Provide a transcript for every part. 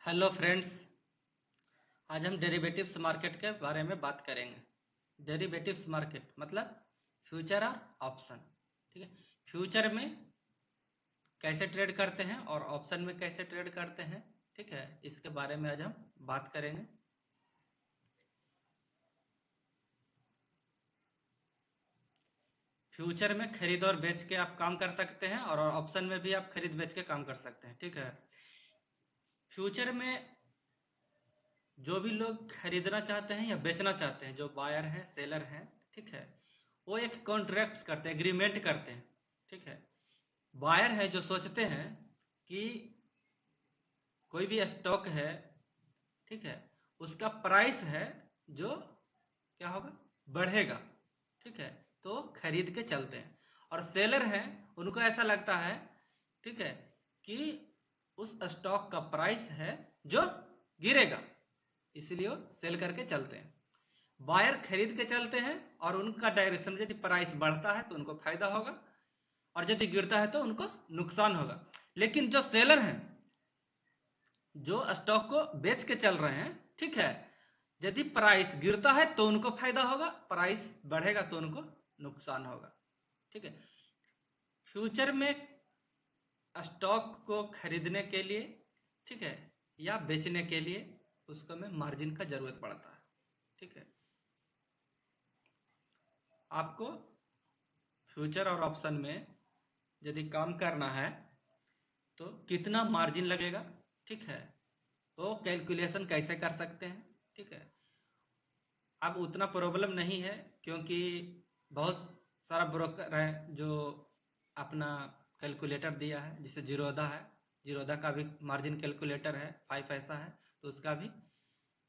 Hello friends. आज हम derivatives market के बारे में बात करेंगे। डेरिवेटिव्स मार्केट मतलब फ्यूचर और ऑप्शन। ठीक है, फ्यूचर में कैसे ट्रेड करते हैं और ऑप्शन में कैसे ट्रेड करते हैं, ठीक है, इसके बारे में आज हम बात करेंगे। फ्यूचर में खरीद और बेच के आप काम कर सकते हैं और ऑप्शन में भी आप खरीद बेच के काम कर सकते हैं। ठीक है, फ्यूचर में जो भी लोग खरीदना चाहते हैं या बेचना चाहते हैं, जो बायर हैं सेलर हैं, ठीक है, वो एक कॉन्ट्रैक्ट्स करते हैं, एग्रीमेंट करते हैं। ठीक है, बायर है जो सोचते हैं कि कोई भी स्टॉक है, ठीक है, उसका प्राइस है जो क्या होगा, बढ़ेगा। ठीक है, तो खरीद के चलते हैं। और सेलर हैं, उनको ऐसा लगता है, ठीक है, कि उस स्टॉक का प्राइस है जो गिरेगा, इसलिए वो सेल करके चलते हैं। बायर खरीद के चलते हैं और उनका डायरेक्शन, यदि प्राइस बढ़ता है तो उनको फायदा होगा और यदि गिरता है तो उनको नुकसान होगा। लेकिन जो सेलर हैं, जो स्टॉक को बेच के चल रहे हैं, ठीक है, यदि प्राइस गिरता है तो उनको फायदा होगा, प्राइस बढ़ेगा तो उनको नुकसान होगा। ठीक है, फ्यूचर में स्टॉक को खरीदने के लिए, ठीक है, या बेचने के लिए उसको में मार्जिन का जरूरत पड़ता है। ठीक है, आपको फ्यूचर और ऑप्शन में यदि काम करना है तो कितना मार्जिन लगेगा, ठीक है, वो कैलकुलेशन कैसे कर सकते हैं। ठीक है, अब उतना प्रॉब्लम नहीं है, क्योंकि बहुत सारा ब्रोकर है जो अपना कैलकुलेटर दिया है, जिसे जीरोधा है, जीरोधा का भी मार्जिन कैलकुलेटर है, 5 ऐसा है, तो उसका भी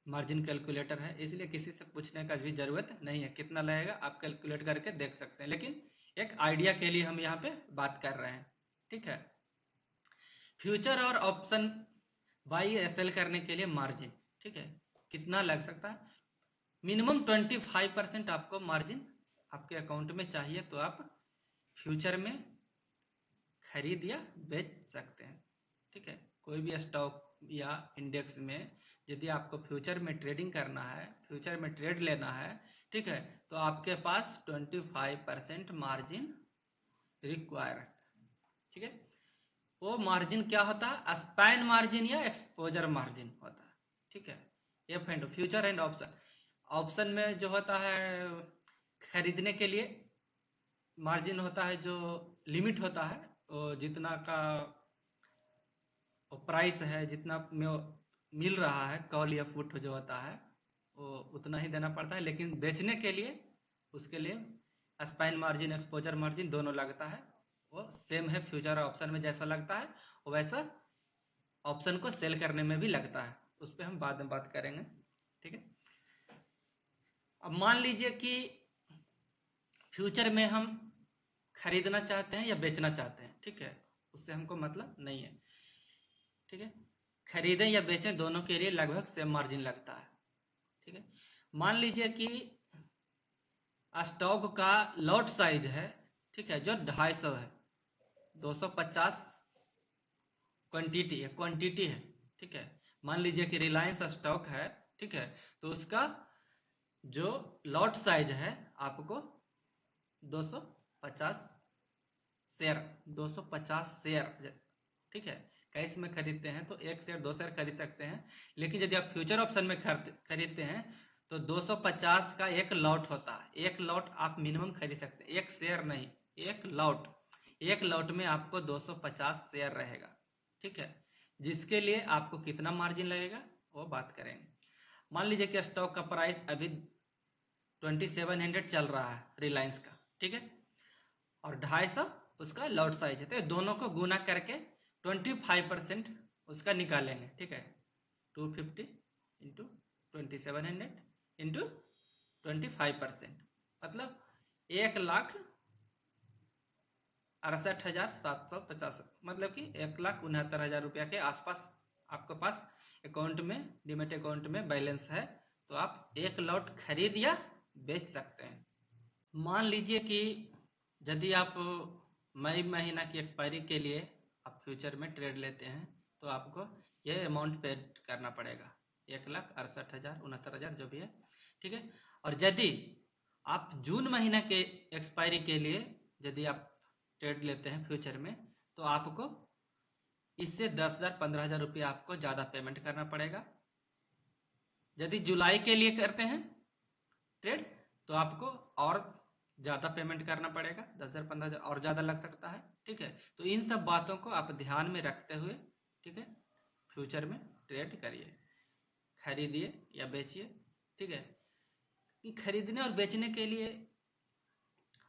मार्जिन कैलकुलेटर है, इसलिए किसी से पूछने का भी ज़रूरत नहीं है। कितना लगेगा आप कैलकुलेट करके देख सकते हैं, लेकिन एक आइडिया के लिए हम यहाँ पे बात कर रहे हैं। ठीक है, फ्यूचर और ऑप्शन बाई सेल करने के लिए मार्जिन, ठीक है, कितना लग सकता है। मिनिमम 25% आपको मार्जिन आपके अकाउंट में चाहिए, तो आप फ्यूचर में खरीद या बेच सकते हैं। ठीक है, कोई भी स्टॉक या इंडेक्स में यदि आपको फ्यूचर में ट्रेडिंग करना है, फ्यूचर में ट्रेड लेना है, ठीक है, तो आपके पास 25% मार्जिन रिक्वायर्ड। ठीक है, वो मार्जिन क्या होता है, स्पैन मार्जिन या एक्सपोजर मार्जिन होता है। ठीक है, F and future and option. Option में जो होता है खरीदने के लिए मार्जिन होता है, जो लिमिट होता है, वो जितना का वो प्राइस है, जितना में मिल रहा है, कॉल या फुट जो होता है, वो उतना ही देना पड़ता है। लेकिन बेचने के लिए उसके लिए स्पाइन मार्जिन एक्सपोजर मार्जिन दोनों लगता है, वो सेम है। फ्यूचर ऑप्शन में जैसा लगता है वैसा ऑप्शन को सेल करने में भी लगता है, उस पर हम बाद में बात करेंगे। ठीक है, अब मान लीजिए कि फ्यूचर में हम खरीदना चाहते हैं या बेचना चाहते हैं, ठीक है, उससे हमको मतलब नहीं है। ठीक है, खरीदें या बेचें दोनों के लिए लगभग सेम मार्जिन लगता है। ठीक है, मान लीजिए कि स्टॉक का लॉट साइज है, ठीक है, जो 250 है, 250 क्वांटिटी है। ठीक है, मान लीजिए कि रिलायंस स्टॉक है, ठीक है, तो उसका जो लॉट साइज है आपको 250 शेयर, 250 शेयर, ठीक है, कैश में खरीदते हैं तो 1 शेयर 2 शेयर खरीद सकते हैं। लेकिन यदि आप फ्यूचर ऑप्शन में खरीदते हैं तो 250 का एक लॉट होता है, एक लॉट आप मिनिमम खरीद सकते हैं, 1 शेयर नहीं, एक लॉट, एक लॉट में आपको 250 शेयर रहेगा। ठीक है, जिसके लिए आपको कितना मार्जिन लगेगा वो बात करेंगे। मान लीजिए कि स्टॉक का प्राइस अभी 2700 चल रहा है रिलायंस का, ठीक है, और 250 उसका लॉट साइज है, तो दोनों को गुना करके 25% उसका निकालेंगे। ठीक है, 250 इंटू 2700 इंटू 25%, मतलब 1,68,750, मतलब कि 1,69,000 रुपया के आसपास आपके पास अकाउंट में, डीमेट अकाउंट में बैलेंस है, तो आप एक लॉट खरीद या बेच सकते हैं। मान लीजिए कि यदि आप मई महीना की एक्सपायरी के लिए आप फ्यूचर में ट्रेड लेते हैं, तो आपको ये अमाउंट पे करना पड़ेगा, 1,68,069 जो भी है, ठीक है। और यदि आप जून महीना के एक्सपायरी के लिए यदि आप ट्रेड लेते हैं फ्यूचर में, तो आपको इससे 10,000 15,000 रुपया आपको ज़्यादा पेमेंट करना पड़ेगा। यदि जुलाई के लिए करते हैं ट्रेड तो आपको और ज़्यादा पेमेंट करना पड़ेगा, 10,000 15,000 और ज़्यादा लग सकता है, ठीक है। तो इन सब बातों को आप ध्यान में रखते हुए, ठीक है, फ्यूचर में ट्रेड करिए, खरीदिए या बेचिए, ठीक है। कि खरीदने और बेचने के लिए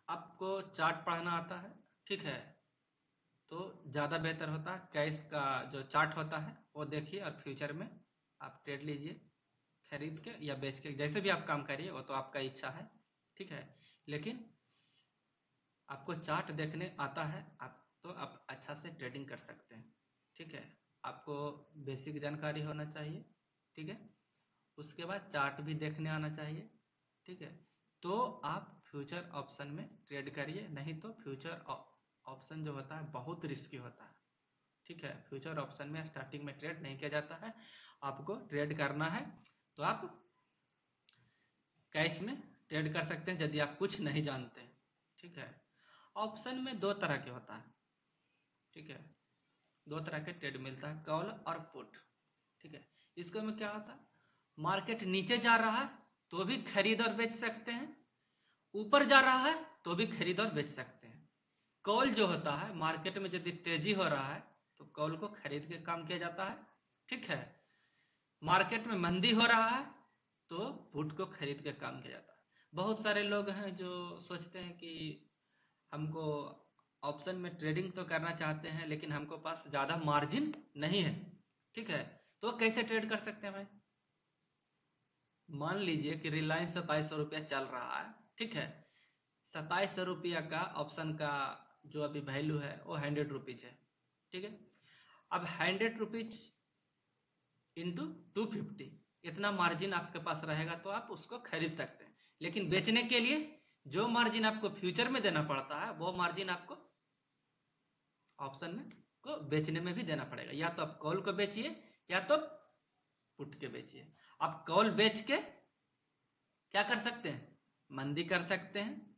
आपको चार्ट पढ़ना आता है, ठीक है, तो ज़्यादा बेहतर होता है। कैश का जो चार्ट होता है वो देखिए और फ्यूचर में आप ट्रेड लीजिए, खरीद के या बेच के, जैसे भी आप काम करिए वो तो आपका इच्छा है, ठीक है। लेकिन आपको चार्ट देखने आता है आप तो आप अच्छा से ट्रेडिंग कर सकते हैं, ठीक है। आपको बेसिक जानकारी होना चाहिए, ठीक है। उसके बाद चार्ट भी देखने आना चाहिए, ठीक है। तो आप फ्यूचर ऑप्शन में ट्रेड करिए, नहीं तो फ्यूचर ऑप्शन जो होता है बहुत रिस्की होता है, ठीक है। फ्यूचर ऑप्शन में स्टार्टिंग में ट्रेड नहीं किया जाता है। आपको ट्रेड करना है तो आप कैश में ट्रेड कर सकते हैं यदि आप कुछ नहीं जानते हैं, ठीक है। ऑप्शन में दो तरह के होता है, ठीक है, दो तरह के ट्रेड मिलता है, कॉल और पुट, ठीक है। इसको में क्या होता है, मार्केट नीचे जा रहा है तो भी खरीद और बेच सकते हैं, ऊपर जा रहा है तो भी खरीद और बेच सकते हैं। कॉल जो होता है, मार्केट में यदि तेजी हो रहा है तो कॉल को खरीद के काम किया जाता है, ठीक है। मार्केट में मंदी हो रहा है तो पुट को खरीद के काम किया जाता है। बहुत सारे लोग हैं जो सोचते हैं कि हमको ऑप्शन में ट्रेडिंग तो करना चाहते हैं लेकिन हमको पास ज़्यादा मार्जिन नहीं है, ठीक है, तो कैसे ट्रेड कर सकते हैं भाई। मान लीजिए कि रिलायंस 2200 रुपया चल रहा है, ठीक है, 2700 रुपया का ऑप्शन का जो अभी वैल्यू है वो 100 रुपीज है, ठीक है। अब 100 रुपीज इंटू 250 इतना मार्जिन आपके पास रहेगा तो आप उसको खरीद सकते हैं। लेकिन बेचने के लिए जो मार्जिन आपको फ्यूचर में देना पड़ता है वो मार्जिन आपको ऑप्शन में को बेचने में भी देना पड़ेगा। या तो आप कॉल को बेचिए या तो पुट के बेचिए। आप कॉल बेच के क्या कर सकते हैं, मंदी कर सकते हैं,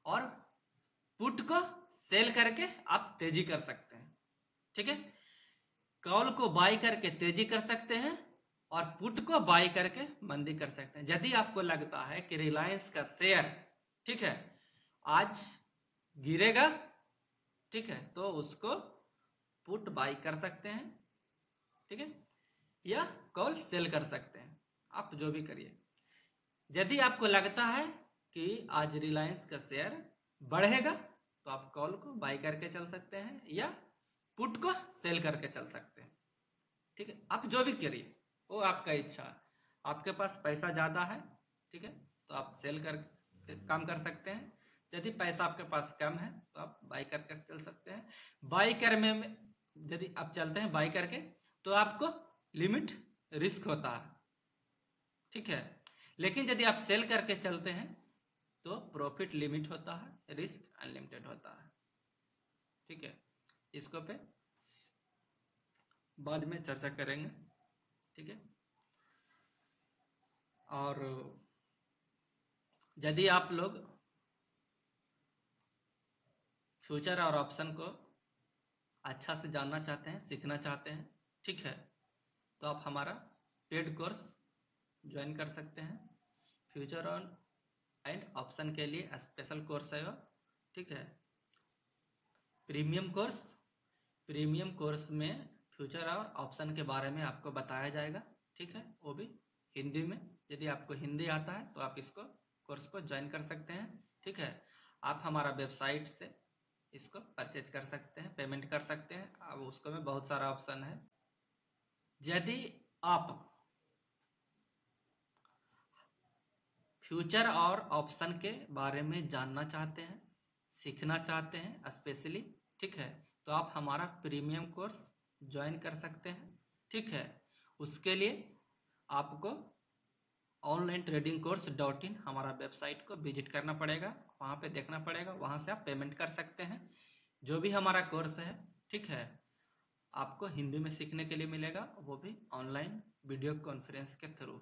और पुट को सेल करके आप तेजी कर सकते हैं, ठीक है। कॉल को बाई करके तेजी कर सकते हैं और पुट को बाई करके मंदी कर सकते हैं। यदि आपको लगता है कि रिलायंस का शेयर, ठीक है, आज गिरेगा, ठीक है, तो उसको पुट बाई कर सकते हैं, ठीक है, या कॉल सेल कर सकते हैं, आप जो भी करिए। यदि आपको लगता है कि आज रिलायंस का शेयर बढ़ेगा तो आप कॉल को बाई करके चल सकते हैं या पुट को सेल करके चल सकते हैं, ठीक है। आप जो भी करिए वो आपका इच्छा है। आपके पास पैसा ज़्यादा है, ठीक है, तो आप सेल कर काम कर सकते हैं। यदि पैसा आपके पास कम है तो आप बाई करके चल सकते हैं। बाई कर में यदि आप चलते हैं बाई करके तो आपको लिमिट रिस्क होता है, ठीक है। लेकिन यदि आप सेल करके चलते हैं तो प्रॉफिट लिमिट होता है, रिस्क अनलिमिटेड होता है, ठीक है। इसको पे बाद में चर्चा करेंगे, ठीक है। और यदि आप लोग फ्यूचर और ऑप्शन को अच्छा से जानना चाहते हैं, सीखना चाहते हैं, ठीक है, तो आप हमारा पेड कोर्स ज्वाइन कर सकते हैं। फ्यूचर ऑन एंड ऑप्शन के लिए स्पेशल कोर्स है वो, ठीक है। प्रीमियम कोर्स में फ्यूचर और ऑप्शन के बारे में आपको बताया जाएगा, ठीक है, वो भी हिंदी में। यदि आपको हिंदी आता है तो आप इसको कोर्स को ज्वाइन कर सकते हैं, ठीक है। आप हमारा वेबसाइट से इसको परचेज कर सकते हैं, पेमेंट कर सकते हैं। अब उसको में बहुत सारा ऑप्शन है। यदि आप फ्यूचर और ऑप्शन के बारे में जानना चाहते हैं, सीखना चाहते हैं स्पेशली, ठीक है, तो आप हमारा प्रीमियम कोर्स ज्वाइन कर सकते हैं, ठीक है। उसके लिए आपको onlinetradingcourse.in हमारा वेबसाइट को विजिट करना पड़ेगा, वहाँ पे देखना पड़ेगा, वहाँ से आप पेमेंट कर सकते हैं जो भी हमारा कोर्स है, ठीक है। आपको हिंदी में सीखने के लिए मिलेगा, वो भी ऑनलाइन वीडियो कॉन्फ्रेंस के थ्रू।